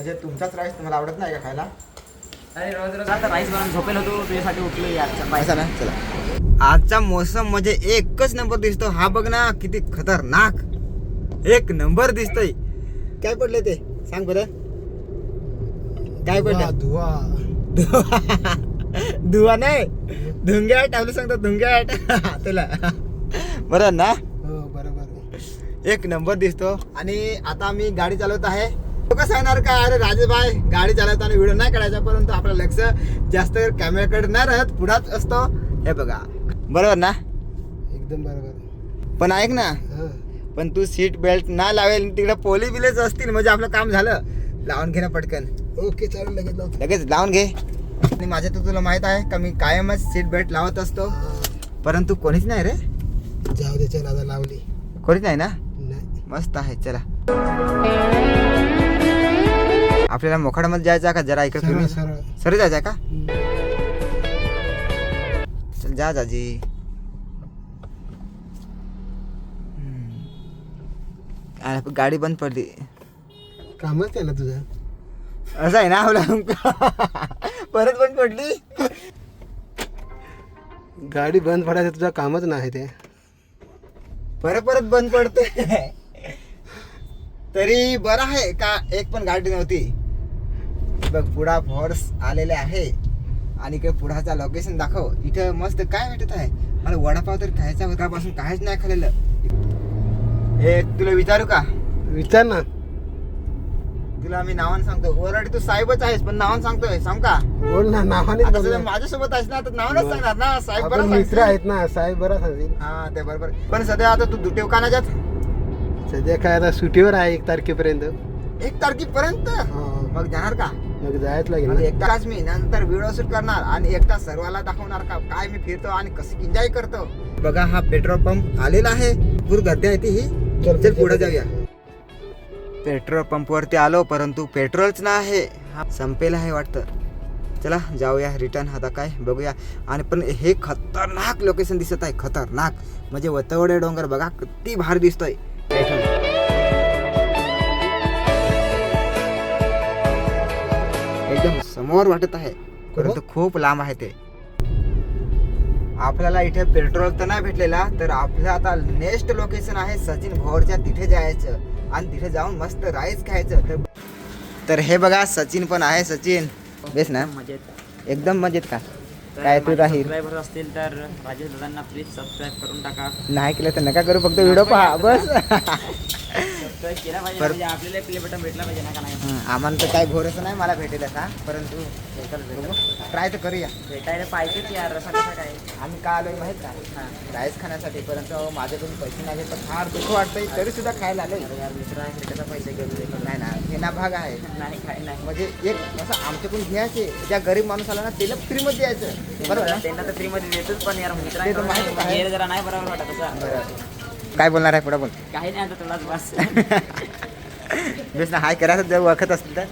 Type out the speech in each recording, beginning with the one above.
म्हणजे तुमचाच राईस तुम्हाला आवडत नाही का खायला? अरे रोज रोज आता राईस बनवून झोपेल होतो तुझ्यासाठी उठलो यार. असं ना, चला. आजचा मोसम म्हणजे एकच नंबर दिसतो. हा बघ ना किती खतरनाक एक नंबर दिसतोय. काय पडले ते सांग बरं. काय पडलं? धुवा नाही, धुंग्याट आपलं सांगतो, धुंग्याट तुला बरं ना. बरोबर एक नंबर दिसतो. आणि आता आम्ही गाडी चालवत आहे. लोक सांगणार का अरे राजेश भाई गाडी चालवताना व्हिडिओ नाही काढायचा, परंतु आपलं लक्ष जास्त कॅमेराकडे नाही राहत, पुढाच असतो. हे बघा बरोबर ना, एकदम बरोबर. पण ऐक ना, पण तू सीट बेल्ट ना लावेल तिकडे पोली बिलेच असतील म्हणजे आपलं काम झालं. लावून घे ना पटकन. ओके चालेल, लगेच लावून घे. आणि माझ्या तर तुला माहित आहे का मी कायमच सीट बेल्ट लावत असतो, परंतु कोणीच नाही रे. जाऊ दे, चल आता लावली. कोणीच नाही ना. नाही. मस्त आहे. चला आपल्याला मोखाड्यामध्ये जायचं का जरा इकडे फिरून? सरळ जायचं का? चल जा जाजी. गाडी बंद पडली. कामच आहे ना तुझं. असं आहे ना आपलं. परत बंद पडली. गाडी बंद पडायचं तुझं कामच नाही ते. परत बंद पडते. तरी बरं आहे का एक पण गाडी नव्हती. बघ पुढा फोर्स आलेले आहे आणि इकडे पुढाचा लोकेशन दाखव. इथं मस्त काय भेटत आहे. मला वडापाव तर खायचा होता, पासून काहीच नाही खाल्लेलं. एक तुला विचारू का? विचार ना. तुला मी नावानं सांगतो. ओरडी तू साहेबच आहेस पण नावानं सांगतोय. सांग का? बोल ना, नावाने आता सध्या माझ्यासोबत आहेस ना तर नावानच सांगणार ना. साहेब बरं मित्र आहेत ना, साहेब बरा सांगतील. हा ते बरोबर. पण सध्या आता तू दुटेव का नाही जात? सध्या काय आता सुट्टीवर आहे 1 तारखेपर्यंत. 1 तारखेपर्यंत मग जाणार का? मग जायच लागेल. मग एकटाच मी नंतर व्हिडिओ शूट करणार आणि एकटा सर्वाला दाखवणार का काय मी फिरतो आणि कसं एन्जॉय करतो. बघा हा पेट्रोल पंप आलेला आहे. भरपूर गर्दी आहे ती ही. चल पुढे जाऊया. पेट्रोल पंप वरती आलो परंतु पेट्रोलच नाही. हा संपेल आहे वाटतं. चला जाऊया रिटर्न. आता काय बघूया. आणि पण हे खतरनाक लोकेशन दिसत आहे. खतरनाक म्हणजे वतवडे डोंगर बघा किती भारी दिसतोय. एकदम समोर वाटत आहे परंतु खूप लांब आहे ते. आपल्याला इथे पेट्रोल तर नाही भेटलेला, तर आपलं आता नेक्स्ट लोकेशन आहे सचिन भोरच्या. तिथे जायचं आणि तिथे जाऊन मस्त राईस खायचं. तर हे बघा सचिन पण आहे. सचिन बेस ना, मजेत एकदम मजेत का? काय तू राहील सबस्क्रायबर असतील तर राजेश दादांना प्लीज सबस्क्राईब करून टाका. नाही केलं तर नका करू, फक्त व्हिडिओ पहा बस. सबस्क्राईब केला पाहिजे म्हणजे आपल्याला प्ले बटन भेटला पाहिजे ना का नाही. आम्हाला तर काही भरोसा नाही मला भेटेल का, परंतु ट्राय तर करूया. भेटायला पाहिजेच यार. असं कसं काय? आम्ही का आलोय माहित का? राईस खाण्यासाठी, परंतु माझ्याकडून पैसे नाही. पण फार दुःख वाटतंय तरी सुद्धा खायला आलोय. यार मित्र आहे त्याचा पैसे घेतले नाही ना, हे ना भाग आहे. नाही काय नाही. म्हणजे एक असं आमच्याकडून घ्यायचे. ज्या गरीब माणूस आला ना त्याला फ्रीमध्ये द्यायचं. बरोबर ना? त्यांना तर फ्रीमध्ये देतोच, पण यार मित्र ते तर माहिती आहे. आहे जरा नाही बरोबर वाटत असं. बरं काय बोलणार आहे पुढे बोल. काही नाही आता तुलाच बस. बेस ना हाय करायचं जर वखत असतील तर.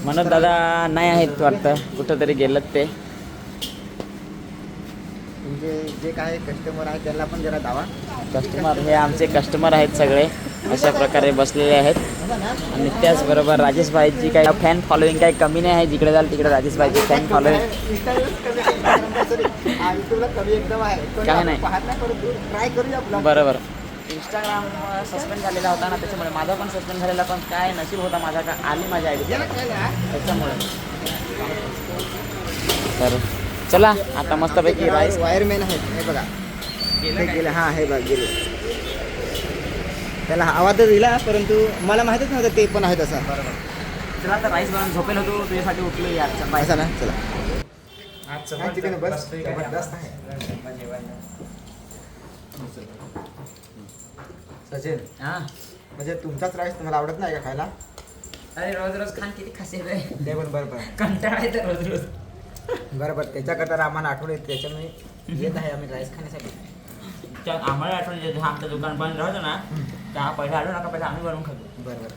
म्हणत दादा नाही आहेत वाटतं, कुठं तरी गेलं ते. म्हणजे जे काय कस्टमर आहे त्याला पण जरा दावा. कस्टमर हे आमचे कस्टमर आहेत सगळे अशा प्रकारे बसलेले आहेत. आणि त्याचबरोबर राजेश भाईची काही फॅन फॉलोईंग काही कमी नाही आहे. जिकडे जाल तिकडे राजेश भाईची फॅन फॉलोईंग कमी एकदम आहे. काय नाही. ट्राय करूया आपलं. बरोबर. इंस्टाग्राम सस्पेंड झालेला होता ना, त्याच्यामुळे माझा पण सस्पेंड झालेला. पण काय नशीब होता माझा का आली माझ्या आयडी त्याच्यामुळे. तर चला आता मस्तपैकी राईस. वायरमॅन आहेत हे बघा. गेले हा हे बघा गेले. त्याला आवाज दिला परंतु मला माहितच नव्हतं ते पण आहेत असं. बरोबर. चला आता राईस बनवून झोपेल होतो तुझ्यासाठी उठलो यार. असं ना. चला सचिन हां म्हणजे तुमचाच राईस तुम्हाला आवडत नाही का खायला? अरे रोज रोज खान किती खासे रे. ते पण बरोबर कंटाळा येतो रोज रोज. बरोबर. त्याच्याकरता आम्हाला आठवण येते, त्याच्यामुळे येत आहे आम्ही राईस खाण्यासाठी. आम्हाला आठवण येते. आमचं दुकान बंद राहतं ना, त्या पहिला आलो नका पहिला आम्ही बनवून खातो. बरोबर.